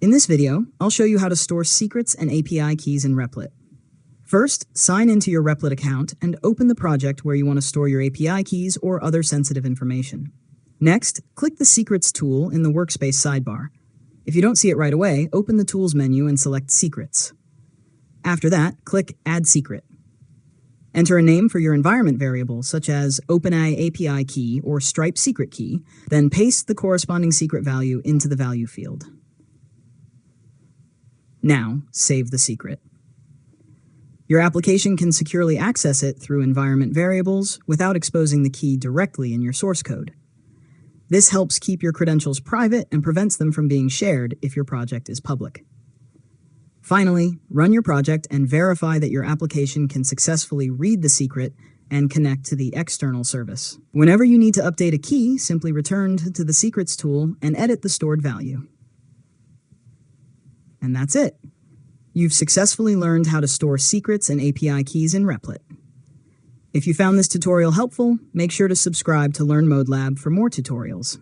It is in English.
In this video, I'll show you how to store secrets and API keys in Replit. First, sign into your Replit account and open the project where you want to store your API keys or other sensitive information. Next, click the Secrets tool in the Workspace sidebar. If you don't see it right away, open the Tools menu and select Secrets. After that, click Add Secret. Enter a name for your environment variable, such as OpenAI API key or Stripe secret key, then paste the corresponding secret value into the value field. Now, save the secret. Your application can securely access it through environment variables without exposing the key directly in your source code. This helps keep your credentials private and prevents them from being shared if your project is public. Finally, run your project and verify that your application can successfully read the secret and connect to the external service. Whenever you need to update a key, simply return to the Secrets tool and edit the stored value. And that's it. You've successfully learned how to store secrets and API keys in Replit. If you found this tutorial helpful, make sure to subscribe to Learn Mode Lab for more tutorials.